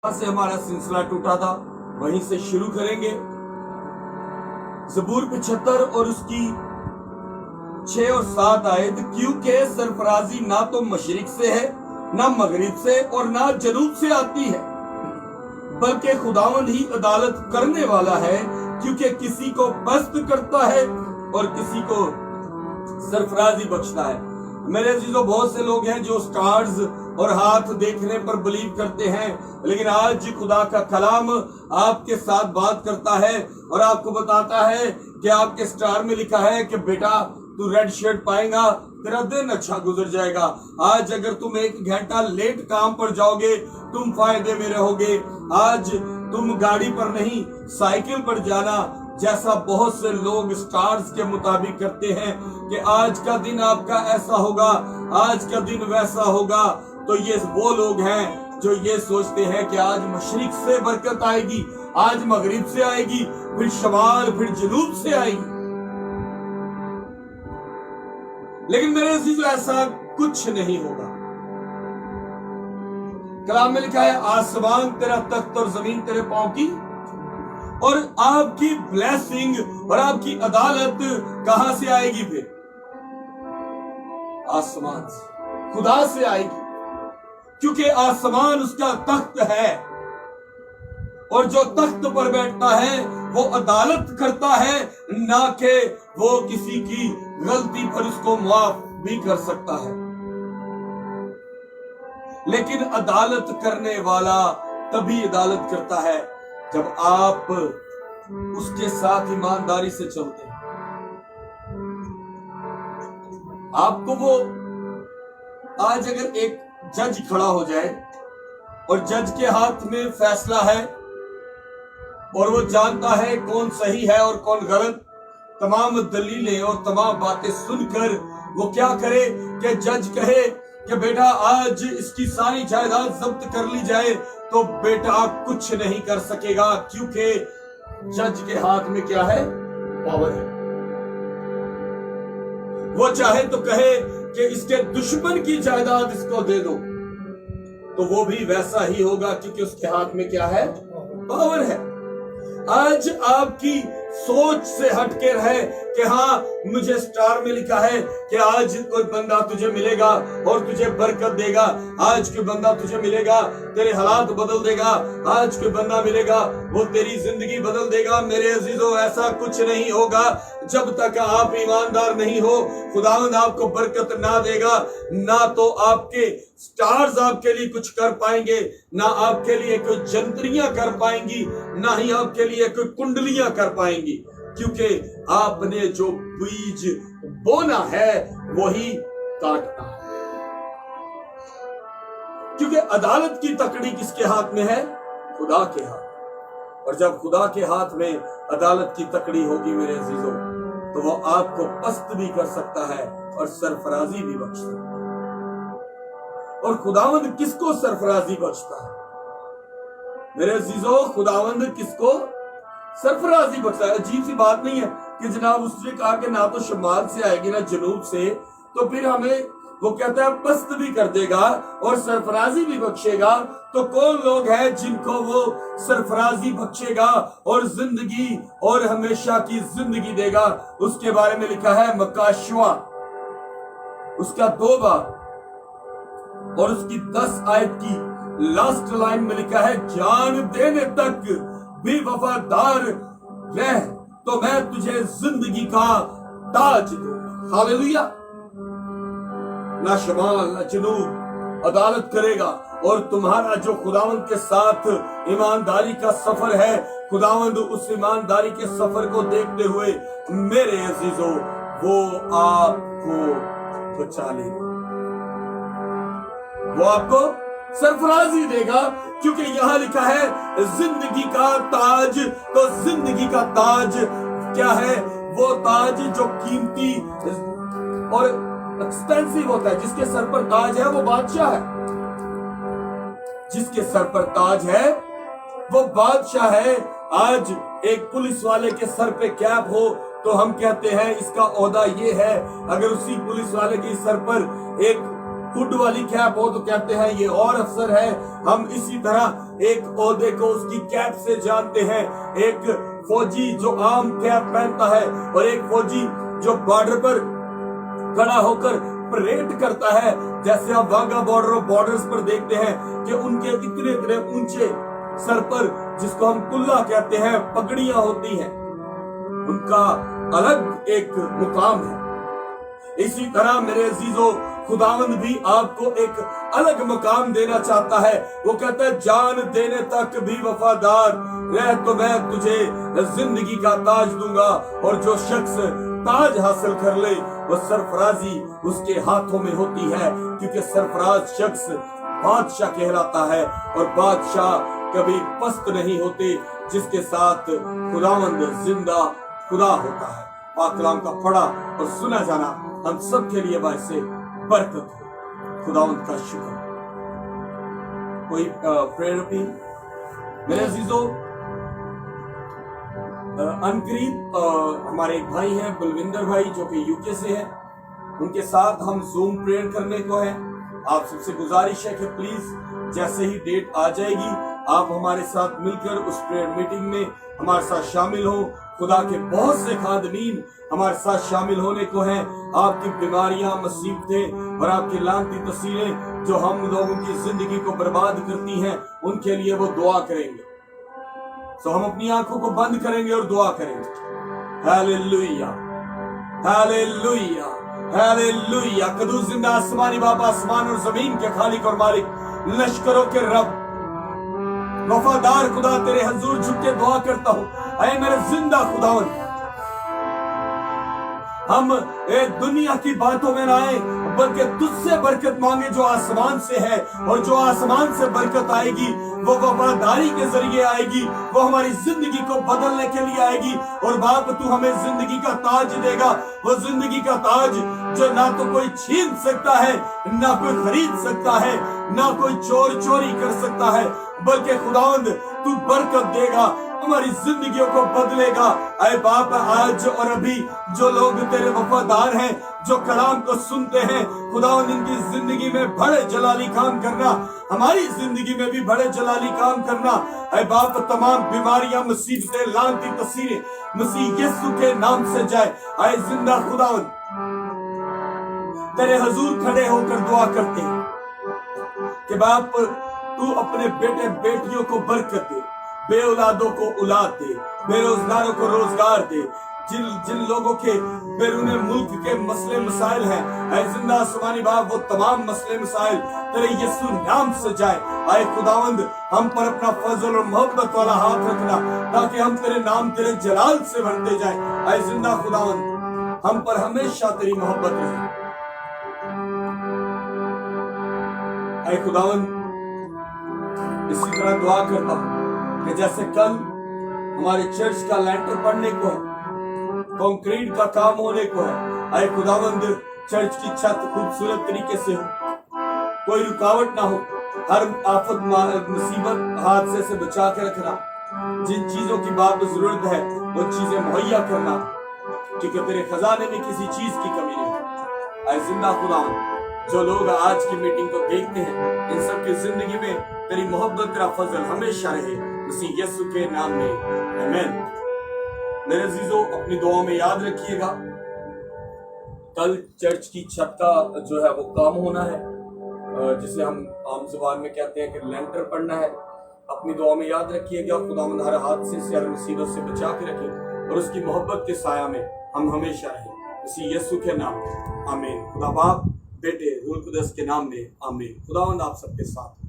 سے ہمارا سلسلہ ٹوٹا تھا وہیں سے شروع کریں گے۔ زبور 75 اور اس کی 6 اور 7 آیت، کیونکہ سرفرازی نہ تو مشرق سے ہے نہ مغرب سے اور نہ جنوب سے آتی ہے، بلکہ خداوند ہی عدالت کرنے والا ہے، کیونکہ کسی کو پست کرتا ہے اور کسی کو سرفرازی بخشتا ہے۔ میرے عزیزو، بہت سے لوگ ہیں جو سٹارز اور ہاتھ دیکھنے پر بلیو کرتے ہیں، لیکن آج خدا کا کلام آپ کے ساتھ بات کرتا ہے اور آپ کو بتاتا ہے کہ آپ کے سٹار میں لکھا ہے کہ بیٹا تو ریڈ شرٹ پائیں گا، تیرا دن اچھا گزر جائے گا۔ آج اگر تم 1 گھنٹہ لیٹ کام پر جاؤ گے تم فائدے میں رہو گے۔ آج تم گاڑی پر نہیں سائیکل پر جانا، جیسا بہت سے لوگ سٹارز کے مطابق کرتے ہیں کہ آج کا دن آپ کا ایسا ہوگا، آج کا دن ویسا ہوگا، تو یہ وہ لوگ ہیں جو یہ سوچتے ہیں کہ آج مشرق سے برکت آئے گی، آج مغرب سے آئے گی، پھر شمال، پھر جنوب سے آئے گی۔ لیکن میرے عزیزو، ایسا کچھ نہیں ہوگا۔ کلام میں لکھا ہے آسمان تیرا تخت اور زمین تیرے پاؤں کی، اور آپ کی بلیسنگ اور آپ کی عدالت کہاں سے آئے گی؟ پھر آسمان سے، خدا سے آئے گی، کیونکہ آسمان اس کا تخت ہے، اور جو تخت پر بیٹھتا ہے وہ عدالت کرتا ہے، نہ کہ وہ کسی کی غلطی پر اس کو معاف بھی کر سکتا ہے۔ لیکن عدالت کرنے والا تبھی عدالت کرتا ہے جب آپ اس کے ساتھ ایمانداری سے چلتے ہیں۔ آپ کو وہ آج اگر ایک جج کھڑا ہو جائے اور جج کے ہاتھ میں فیصلہ ہے اور وہ جانتا ہے کون صحیح ہے اور کون غلط، تمام دلیلیں اور تمام باتیں سن کر وہ کیا کرے کہ جج کہے کہ بیٹا آج اس کی ساری جائیداد ضبط کر لی جائے، تو بیٹا کچھ نہیں کر سکے گا، کیونکہ جج کے ہاتھ میں کیا ہے؟ پاور ہے۔ وہ چاہے تو کہے کہ اس کے دشمن کی جائیداد اس کو دے دو، تو وہ بھی ویسا ہی ہوگا، کیونکہ اس کے ہاتھ میں کیا ہے؟ پاور ہے۔ آج آپ کی سوچ سے ہٹ کے رہے کہ ہاں مجھے سٹار میں لکھا ہے کہ آج کوئی بندہ تجھے ملے گا اور تجھے برکت دے گا، آج کوئی بندہ تجھے ملے گا تیرے حالات بدل دے گا، آج کوئی بندہ ملے گا وہ تیری زندگی بدل دے گا۔ میرے عزیزو، ایسا کچھ نہیں ہوگا جب تک آپ ایماندار نہیں ہو۔ خداوند آپ کو برکت نہ دے گا، نہ تو آپ کے سٹارز آپ کے لیے کچھ کر پائیں گے، نہ آپ کے لیے کوئی جنتریاں کر پائیں گی، نہ ہی آپ کے لیے کوئی کنڈلیاں کر پائیں گی، کیونکہ آپ نے جو بیج بونا ہے وہی کاٹنا ہے۔ کیونکہ عدالت کی تکڑی کس کے ہاتھ میں ہے؟ خدا کے ہاتھ۔ اور جب خدا کے ہاتھ میں عدالت کی تکڑی ہوگی میرے عزیزوں، تو وہ آپ کو پست بھی کر سکتا ہے اور سرفرازی بھی بخش سکتا ہے۔ اور خداوند کس کو سرفرازی بخشتا ہے؟ میرے عزیزو، خداوند کس کو سرفرازی بخشتا ہے؟ عجیب سی بات نہیں ہے کہ جناب اس نے کہا کہ نہ تو شمال سے آئے گی نہ جنوب سے، تو پھر ہمیں وہ کہتا ہے پست بھی کر دے گا اور سرفرازی بھی بخشے گا۔ تو کون لوگ ہیں جن کو وہ سرفرازی بخشے گا اور زندگی اور ہمیشہ کی زندگی دے گا؟ اس کے بارے میں لکھا ہے مکاشوا، اس کا 2 باب اور اس کی 10 آیت کی لاسٹ لائن میں لکھا ہے جان دینے تک بھی وفادار رہ تو میں تجھے زندگی کا تاج دوں گا۔ ہاللیلویہ۔ نہ شمال نہ جنوب عدالت کرے گا، اور تمہارا جو خداوند کے ساتھ ایمانداری کا سفر ہے، خداوند اس ایمانداری کے سفر کو دیکھتے ہوئے میرے عزیزو وہ آپ کو بچا لے گا، وہ آپ کو سرفرازی دے گا، کیونکہ یہاں لکھا ہے زندگی کا تاج۔ تو زندگی کا تاج کیا ہے؟ وہ تاج جو قیمتی اور ایکسپینسیو ہوتا ہے۔ جس کے سر پر تاج ہے وہ بادشاہ ہے، جس کے سر پر تاج ہے وہ بادشاہ ہے۔ آج ایک پولیس والے کے سر پہ کیپ ہو تو ہم کہتے ہیں اس کا عہدہ یہ ہے، اگر اسی پولیس والے کے سر پر ایک हुड वाली कैप हो तो कहते हैं ये और अफसर है। हम इसी तरह एक ओहदे को उसकी कैप से जानते हैं। एक फौजी जो आम कैप पहनता है और एक फौजी जो बॉर्डर पर खड़ा होकर परेड करता है, जैसे आप वाघा बॉर्डर और बॉर्डर्स पर देखते हैं कि उनके इतने इतने ऊंचे सर पर, जिसको हम कुल्ला कहते हैं, पगड़ियां होती हैं, उनका अलग एक मुकाम है। इसी तरह मेरे अजीजों, खुदावंद भी आपको एक अलग मुकाम देना चाहता है। वो कहता है जान देने तक भी वफादार रह तो मैं तुझे जिंदगी का ताज दूंगा। और जो शख्स ताज हासिल कर ले वो सरफराजी उसके हाथों में होती है, क्योंकि सरफराज शख्स बादशाह कहलाता है और बादशाह कभी पस्त नहीं होते, जिसके साथ खुदावंद जिंदा खुदा होता है। पाक कलाम का पढ़ा और सुना जाना हम सब के लिए बायस बरकत हो। खुदावंद का शुक्र। कोई प्रेयर अपील? मेरे अजीजों, अनकरीब हमारे एक भाई हैं बलविंदर भाई, जो कि यूके से हैं, उनके साथ हम जूम प्रेयर करने को है। आप सबसे गुजारिश है कि प्लीज जैसे ही डेट आ जाएगी आप हमारे साथ मिलकर उस प्रेयर मीटिंग में हमारे साथ शामिल हो। खुदा के बहुत से खादमीन हमारे साथ शामिल होने को हैं। आपकी बीमारियां, मुसीबतें और आपकी लानती तस्वीरें जो हम लोगों की जिंदगी को बर्बाद करती हैं, उनके लिए वो दुआ करेंगे। तो हम अपनी आंखों को बंद करेंगे और दुआ करेंगे। Hallelujah, hallelujah, hallelujah. कदूस जिंदा आसमानी बाप, आसमान और जमीन के खालिक और मालिक, लश्करों के रब, वफादार खुदा, तेरे हजूर झुक के दुआ करता हूँ। ऐ मेरे जिंदा खुदावन, हम दुनिया की बातों में ना आए, बल्कि तुझसे बरकत मांगे जो आसमान से है। और जो आसमान से बरकत आएगी वो वफादारी के जरिए आएगी, वो हमारी जिंदगी को बदलने के लिए आएगी। और बाप, तू हमें जिंदगी का ताज देगा, वो जिंदगी का ताज जो ना तो कोई छीन सकता है, ना कोई खरीद सकता है, ना कोई चोर चोरी कर सकता है, बल्कि खुदावंद तू बरकत देगा, हमारी जिंदगियों को बदलेगा। ऐ बाप, आज और अभी जो लोग तेरे वफादार हैं, जो कलाम को सुनते हैं, खुदावंद इनकी जिंदगी में बड़े जलाली काम करना, हमारी जिंदगी में भी बड़े जलाली काम करना। ऐ बाप, तमाम बीमारियां, मुसीबतें, लानती तस्वीरें मसीह यीशु के नाम से जाए। ऐ जिंदा खुदावंद, तेरे हजूर खड़े होकर दुआ करते हैं कि बाप तू अपने बेटे बेटियों को बरकत दे, बे औलादों को औलाद दे, बेरोजगारों को रोजगार दे। जिन लोगों के बैरून मुल्क के मसले मसाइल हैं, ऐ जिंदा आसमानी बाप, वो तमाम मसले मसाइल तेरे यीशु नाम से जाए। आए खुदावंद, हम पर अपना फजल और मोहब्बत वाला हाथ रखना, ताकि हम तेरे नाम, तेरे जलाल से भरते जाए। आए जिंदा खुदावंद, हम पर हमेशा तेरी मोहब्बत रहे। आए खुदावंद, इसी तरह दुआ करता हूँ कि जैसे कल हमारे चर्च का लैंटर पड़ने को है, कंक्रीट का काम होने को है, आए खुदावंद चर्च की छत खूबसूरत तरीके से हो, कोई रुकावट ना हो, हर आफत मुसीबत हादसे से बचा के रखना, जिन चीजों की बात जरूरत है वो चीजें मुहैया करना, क्योंकि तेरे खजाने में किसी चीज की कमी नहीं। आए जिंदा खुदावंद, जो लोग आज की मीटिंग को देखते हैं, इन सब की जिंदगी में तेरी मोहब्बत, तेरा फजल हमेशा रहे, मसीह यीशु के नाम में आमीन। मेरे अजीजों, अपनी दुआ में याद रखिएगा, कल चर्च की छत का जो है वो काम होना है, जिसे हम आम जुबान में कहते हैं कि लेंटर पड़ना है। अपनी दुआ में याद रखिएगा, खुदावंद हर हादसे से, हर मुसीबत से बचा के रखे और उसकी मोहब्बत के साया में हम हमेशा रहें, मसीह यीशु के नाम में आमीन। खुदा बाप, बेटे, रूह कुदस के नाम में आमीन। खुदावंद आप सबके साथ।